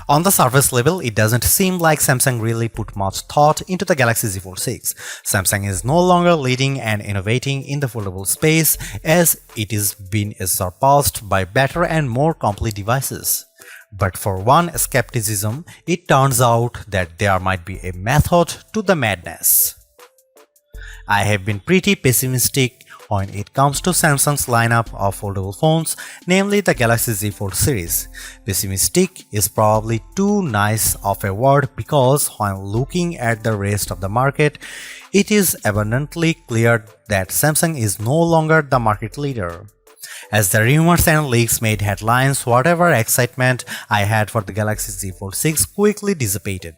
On the surface level, it doesn't seem like Samsung really put much thought into the Galaxy Z Fold 6. Samsung is no longer leading and innovating in the foldable space, as it is being surpassed by better and more complete devices. But for one skepticism, it turns out that there might be a method to the madness. I have been pretty pessimistic when it comes to Samsung's lineup of foldable phones, namely the Galaxy Z Fold series. Pessimistic is probably too nice of a word because when looking at the rest of the market, it is abundantly clear that Samsung is no longer the market leader. As the rumors and leaks made headlines, whatever excitement I had for the Galaxy Z Fold 6 quickly dissipated,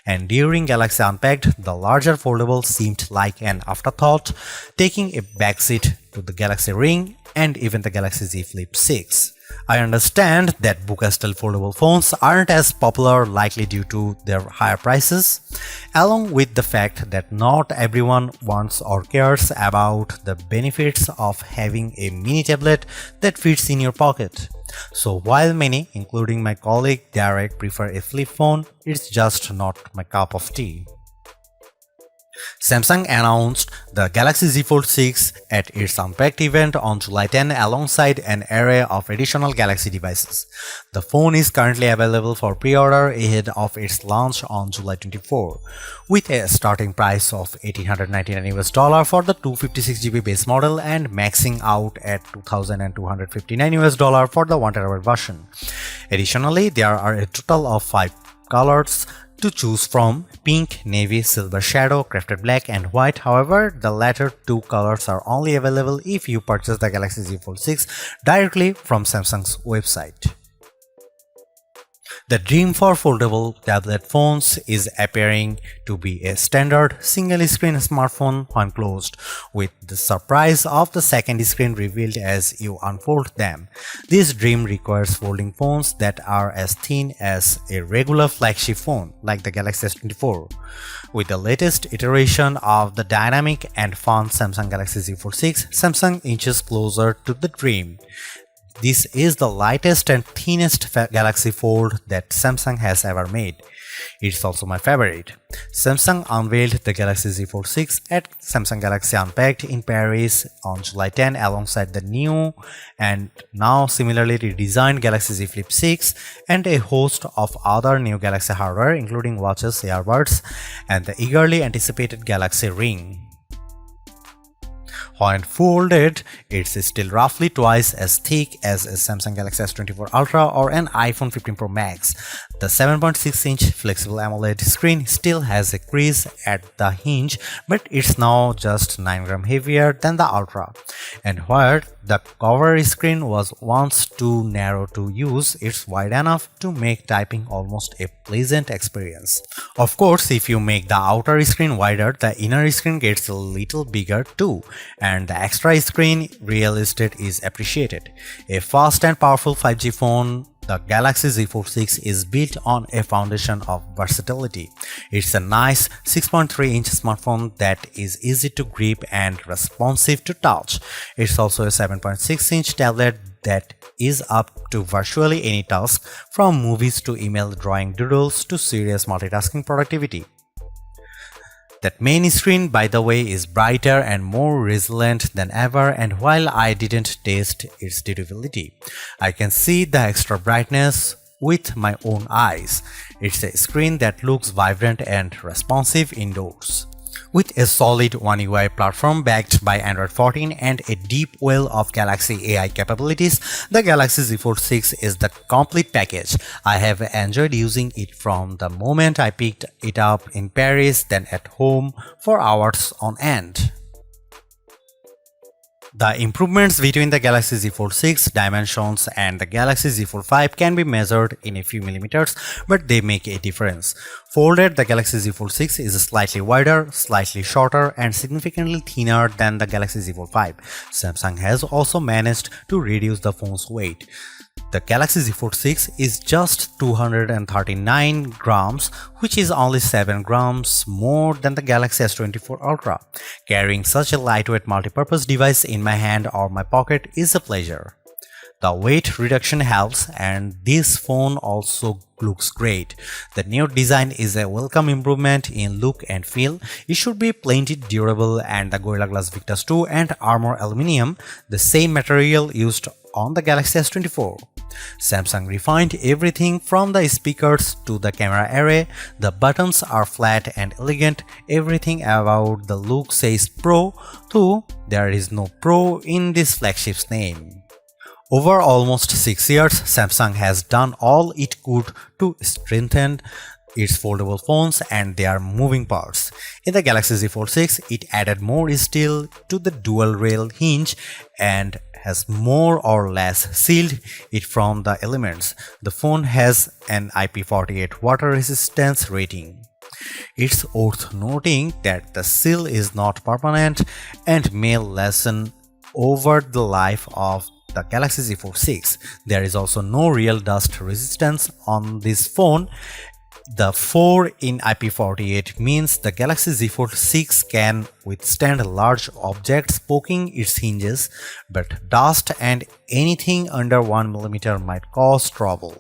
and during Galaxy Unpacked, the larger foldable seemed like an afterthought, taking a backseat to the Galaxy Ring and even the Galaxy Z Flip 6. I understand that Buca-style foldable phones aren't as popular, likely due to their higher prices, along with the fact that not everyone wants or cares about the benefits of having a mini tablet that fits in your pocket. So while many, including my colleague Derek, prefer a flip phone, it's just not my cup of tea. Samsung announced the Galaxy Z Fold 6 at its Unpacked event on July 10 alongside an array of additional Galaxy devices. The phone is currently available for pre-order ahead of its launch on July 24, with a starting price of $1,899 for the 256GB base model and maxing out at $2,259 for the 1TB version. Additionally, there are a total of 5 colors to choose from: pink, navy, silver shadow, crafted black, and white. However, the latter two colors are only available if you purchase the Galaxy Z Fold 6 directly from Samsung's website. The dream for foldable tablet phones is appearing to be a standard single-screen smartphone when closed, with the surprise of the second screen revealed as you unfold them. This dream requires folding phones that are as thin as a regular flagship phone, like the Galaxy S24. With the latest iteration of the dynamic and fun Samsung Galaxy Z Fold 6, Samsung inches closer to the dream. This is the lightest and thinnest Galaxy Fold that Samsung has ever made. It's also my favorite. Samsung unveiled the Galaxy Z Fold 6 at Samsung Galaxy Unpacked in Paris on July 10 alongside the new and now similarly redesigned Galaxy Z Flip 6 and a host of other new Galaxy hardware including watches, earbuds, and the eagerly anticipated Galaxy Ring. When folded, it's still roughly twice as thick as a Samsung Galaxy S24 Ultra or an iPhone 15 Pro Max. The 7.6-inch flexible AMOLED screen still has a crease at the hinge, but it's now just 9 grams heavier than the Ultra. And where the cover screen was once too narrow to use, it's wide enough to make typing almost a pleasant experience. Of course, if you make the outer screen wider, the inner screen gets a little bigger too, and the extra screen real estate is appreciated. A fast and powerful 5G phone, the Galaxy Z Fold 6 is built on a foundation of versatility. It's a nice 6.3-inch smartphone that is easy to grip and responsive to touch. It's also a 7.6-inch tablet that is up to virtually any task, from movies to email, drawing doodles to serious multitasking productivity. That main screen, by the way, is brighter and more resilient than ever, and while I didn't test its durability, I can see the extra brightness with my own eyes. It's a screen that looks vibrant and responsive indoors. With a solid One UI platform backed by Android 14 and a deep well of Galaxy AI capabilities, the Galaxy Z Fold 6 is the complete package. I have enjoyed using it from the moment I picked it up in Paris, then at home for hours on end. The improvements between the Galaxy Z Fold 6 dimensions and the Galaxy Z Fold 5 can be measured in a few millimeters, but they make a difference. Folded, the Galaxy Z Fold 6 is slightly wider, slightly shorter, and significantly thinner than the Galaxy Z Fold 5. Samsung has also managed to reduce the phone's weight. The Galaxy Z Fold 6 is just 239 grams, which is only 7 grams more than the Galaxy S24 Ultra. Carrying such a lightweight multi-purpose device in my hand or my pocket is a pleasure. The weight reduction helps, and this phone also looks great. The new design is a welcome improvement in look and feel. It should be plenty durable, and the Gorilla Glass Victus 2 and Armor Aluminium, the same material used on the Galaxy S24. Samsung refined everything from the speakers to the camera array. The buttons are flat and elegant. Everything about the look says Pro, though there is no Pro in this flagship's name. Over almost 6 years, Samsung has done all it could to strengthen its foldable phones and their moving parts. In the Galaxy Z Fold 6, it added more steel to the dual rail hinge and has more or less sealed it from the elements. The phone has an IP48 water resistance rating. It's worth noting that the seal is not permanent and may lessen over the life of the Galaxy Z Fold 6. There is also no real dust resistance on this phone. The 4 in IP48 means the Galaxy Z Fold 6 can withstand large objects poking its hinges, but dust and anything under 1mm might cause trouble.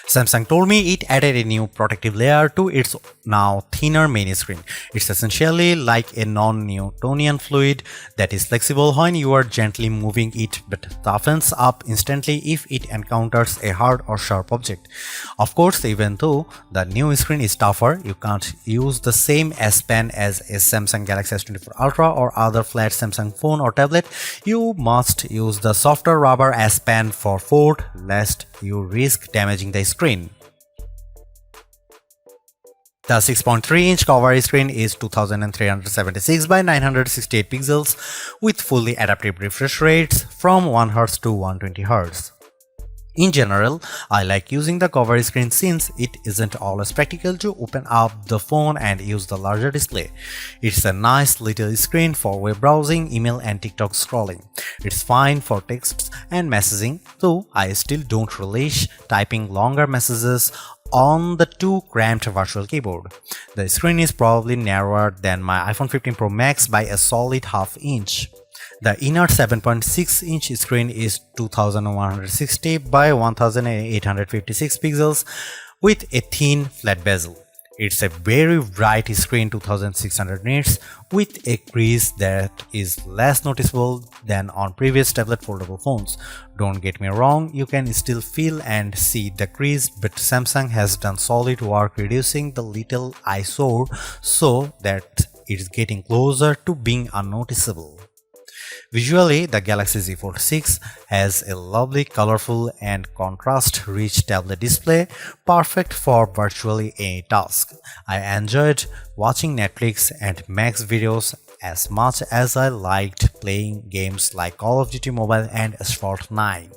Samsung told me it added a new protective layer to its now thinner main screen. It's essentially like a non-Newtonian fluid that is flexible when you are gently moving it but toughens up instantly if it encounters a hard or sharp object. Of course, even though the new screen is tougher, you can't use the same S Pen as a Samsung Galaxy S24 Ultra or other flat Samsung phone or tablet. You must use the softer rubber S Pen for Fold, lest you risk damaging the screen. The 6.3-inch cover screen is 2376 by 968 pixels with fully adaptive refresh rates from 1Hz to 120Hz. In general, I like using the cover screen since it isn't always practical to open up the phone and use the larger display. It's a nice little screen for web browsing, email and TikTok scrolling. It's fine for texts and messaging, though I still don't relish typing longer messages on the too cramped virtual keyboard. The screen is probably narrower than my iPhone 15 Pro Max by a solid half inch. The inner 7.6-inch screen is 2160 by 1856 pixels with a thin flat bezel. It's a very bright screen, 2600 nits, with a crease that is less noticeable than on previous tablet foldable phones. Don't get me wrong, you can still feel and see the crease, but Samsung has done solid work reducing the little eyesore so that it's getting closer to being unnoticeable. Visually, the Galaxy Z Fold 6 has a lovely, colorful and contrast-rich tablet display, perfect for virtually any task. I enjoyed watching Netflix and Max videos as much as I liked playing games like Call of Duty Mobile and Asphalt 9.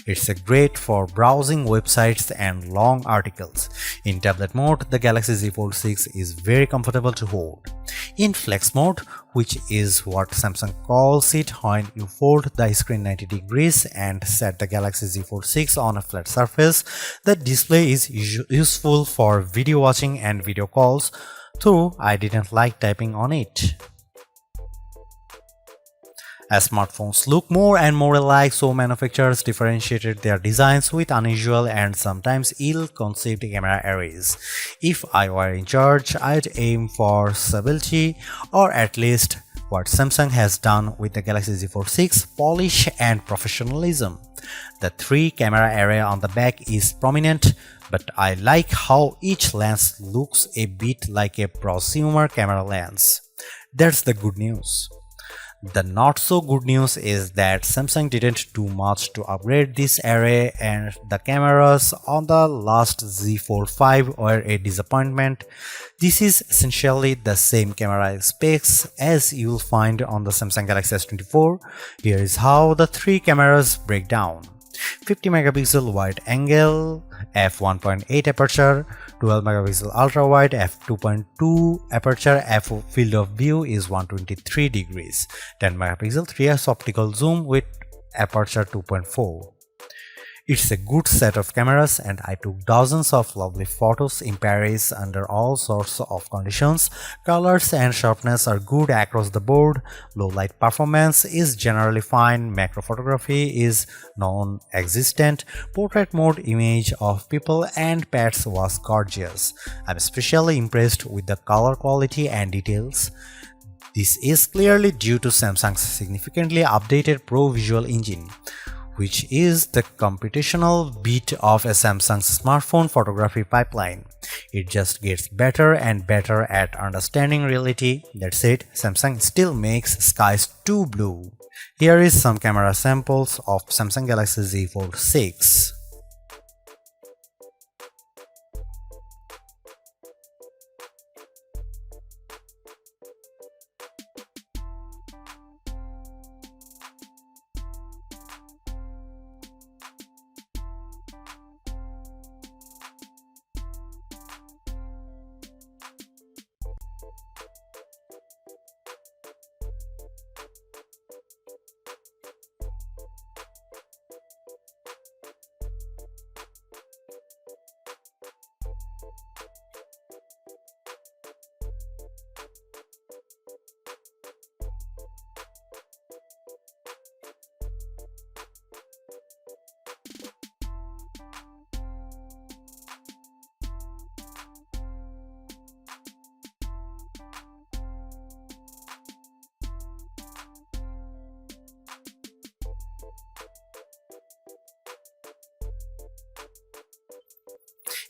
It's great for browsing websites and long articles. In tablet mode, the Galaxy Z Fold 6 is very comfortable to hold. In flex mode, which is what Samsung calls it when you fold the screen 90 degrees and set the Galaxy Z Fold 6 on a flat surface, the display is useful for video watching and video calls, though I didn't like typing on it. As smartphones look more and more alike, so manufacturers differentiated their designs with unusual and sometimes ill-conceived camera arrays. If I were in charge, I'd aim for stability, or at least what Samsung has done with the Galaxy Z Fold 6, polish and professionalism. The 3-camera array on the back is prominent, but I like how each lens looks a bit like a prosumer camera lens. That's the good news. The not so good news is that Samsung didn't do much to upgrade this array, and the cameras on the last Z Fold 5 were a disappointment. This is essentially the same camera specs as you'll find on the Samsung Galaxy S24. Here is how the 3 cameras break down. 50 megapixel wide angle, f1.8 aperture, 12 megapixel ultra wide, f2.2 aperture, f field of view is 123 degrees, 10 megapixel 3x optical zoom with aperture 2.4. It's a good set of cameras and I took dozens of lovely photos in Paris under all sorts of conditions. Colors and sharpness are good across the board. Low light performance is generally fine. Macro photography is non-existent. Portrait mode image of people and pets was gorgeous. I'm especially impressed with the color quality and details. This is clearly due to Samsung's significantly updated Pro Visual Engine, which is the computational bit of a Samsung's smartphone photography pipeline. It just gets better and better at understanding reality. That said, Samsung still makes skies too blue. Here is some camera samples of Samsung Galaxy Z Fold 6.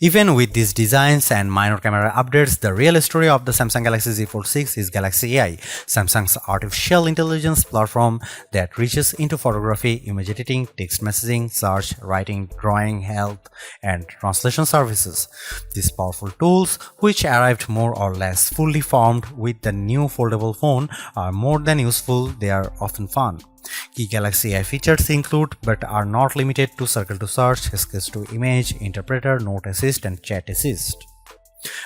Even with these designs and minor camera updates, the real story of the Samsung Galaxy Z Fold 6 is Galaxy AI, Samsung's artificial intelligence platform that reaches into photography, image editing, text messaging, search, writing, drawing, health, and translation services. These powerful tools, which arrived more or less fully formed with the new foldable phone, are more than useful, they are often fun. Key Galaxy AI features include, but are not limited to, Circle to Search, Sketch to Image, Interpreter, Note Assist, and Chat Assist.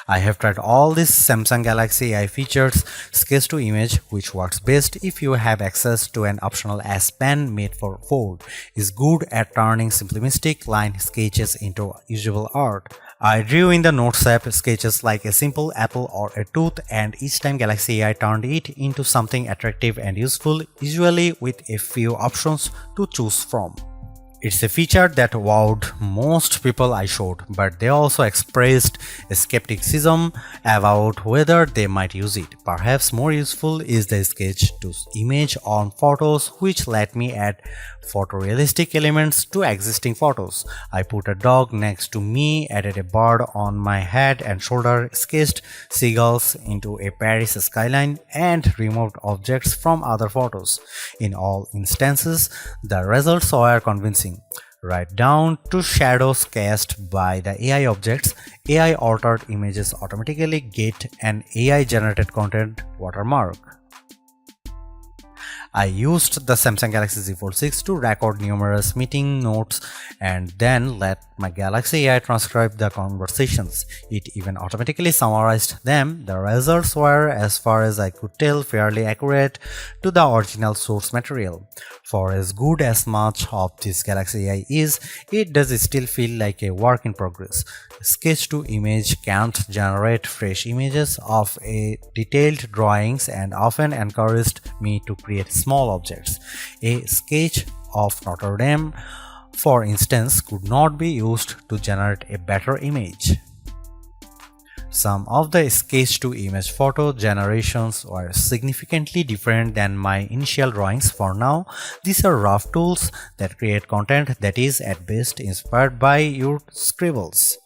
I have tried all these Samsung Galaxy AI features. Sketch to Image, which works best if you have access to an optional S Pen made for Fold, is good at turning simplistic line sketches into usable art. I drew in the Notes app sketches like a simple apple or a tooth, and each time Galaxy AI turned it into something attractive and useful, usually with a few options to choose from. It's a feature that wowed most people I showed, but they also expressed a skepticism about whether they might use it. Perhaps more useful is the sketch to image on photos, which let me add photorealistic elements to existing photos. I put a dog next to me, added a bird on my head and shoulder, sketched seagulls into a Paris skyline, and removed objects from other photos. In all instances, the results were convincing. Right down to shadows cast by the AI objects. AI altered images automatically get an AI generated content watermark. I used the Samsung Galaxy Z Fold 6 to record numerous meeting notes and then let my Galaxy AI transcribe the conversations. It even automatically summarized them. The results were, as far as I could tell, fairly accurate to the original source material. For as good as much of this Galaxy AI is, it does still feel like a work in progress. Sketch to Image can't generate fresh images of a detailed drawings and often encouraged me to create small objects. A sketch of Notre Dame, for instance, could not be used to generate a better image. Some of the sketch-to-image photo generations were significantly different than my initial drawings. For now, these are rough tools that create content that is at best inspired by your scribbles.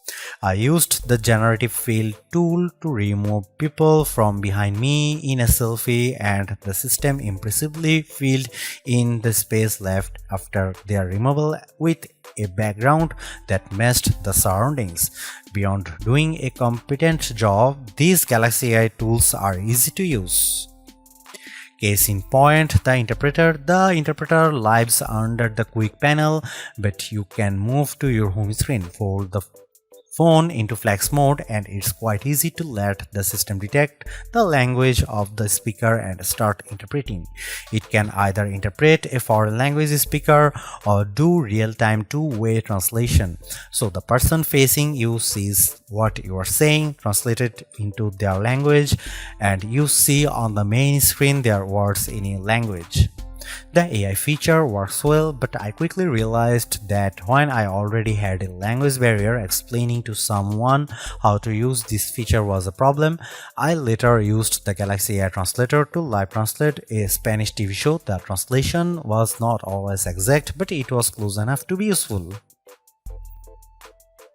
I used the generative fill tool to remove people from behind me in a selfie, and the system impressively filled in the space left after their removal with a background that matched the surroundings. Beyond doing a competent job, these Galaxy AI tools are easy to use. Case in point, the interpreter. The interpreter lives under the quick panel, but you can move to your home screen, fold the phone into flex mode, and it's quite easy to let the system detect the language of the speaker and start interpreting. It can either interpret a foreign language speaker or do real-time two-way translation, so the person facing you sees what you are saying translated into their language, and you see on the main screen their words in your language. The AI feature works well, but I quickly realized that when I already had a language barrier, explaining to someone how to use this feature was a problem. I later used the Galaxy AI Translator to live translate a Spanish TV show. The translation was not always exact, but it was close enough to be useful.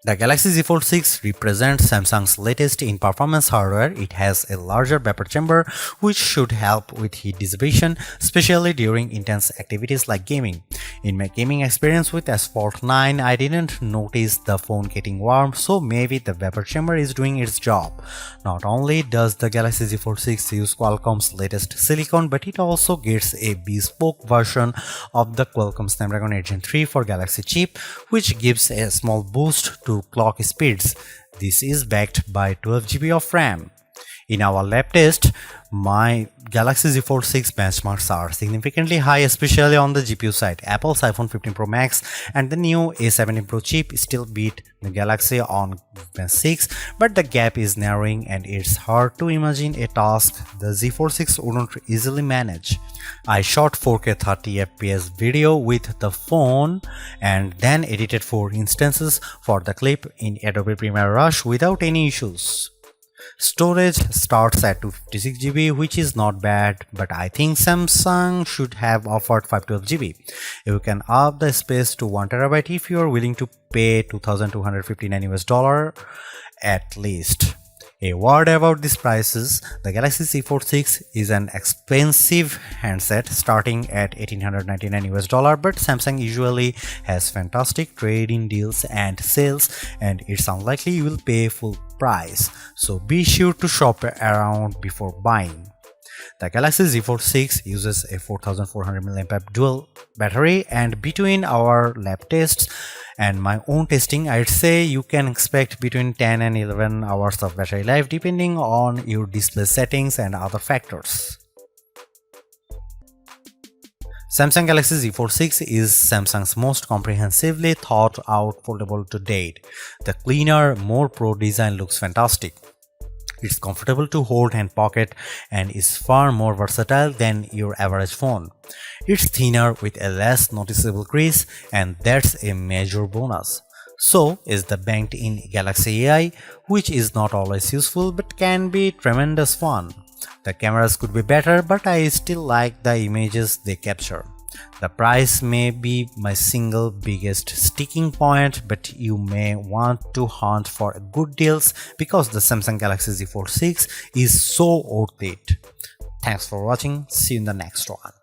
The Galaxy Z Fold 6 represents Samsung's latest in performance hardware. It has a larger vapor chamber, which should help with heat dissipation, especially during intense activities like gaming. In my gaming experience with S-Fold 9, I didn't notice the phone getting warm, so maybe the vapor chamber is doing its job. Not only does the Galaxy Z Fold 6 use Qualcomm's latest silicon, but it also gets a bespoke version of the Qualcomm Snapdragon 8 Gen 3 for Galaxy chip, which gives a small boost to clock speeds. This is backed by 12 GB of RAM. In our lab test, my Galaxy Z Fold 6 benchmarks are significantly high, especially on the GPU side. Apple's iPhone 15 Pro Max and the new A17 Pro chip still beat the Galaxy on Gen 6, but the gap is narrowing and it's hard to imagine a task the Z Fold 6 wouldn't easily manage. I shot 4K 30fps video with the phone and then edited 4 instances for the clip in Adobe Premiere Rush without any issues. Storage starts at 256 GB, which is not bad, but I think Samsung should have offered 512 GB. You can up the space to 1 TB if you are willing to pay $2,259 at least. A word about these prices: the Galaxy Z Fold 6 is an expensive handset starting at $1,899, but Samsung usually has fantastic trade-in deals and sales, and it's unlikely you will pay full price, so be sure to shop around before buying. The Galaxy Z Fold 6 uses a 4400 mAh dual battery, and between our lab tests and my own testing, I'd say you can expect between 10 and 11 hours of battery life depending on your display settings and other factors. Samsung Galaxy Z Fold 6 is Samsung's most comprehensively thought out foldable to date. The cleaner, more pro design looks fantastic. It's comfortable to hold and pocket and is far more versatile than your average phone. It's thinner with a less noticeable crease, and that's a major bonus. So is the banked-in Galaxy AI, which is not always useful but can be tremendous fun. The cameras could be better, but I still like the images they capture. The price may be my single biggest sticking point, but you may want to hunt for good deals because the Samsung Galaxy Z Fold 6 is so worth it. Thanks for watching. See you in the next one.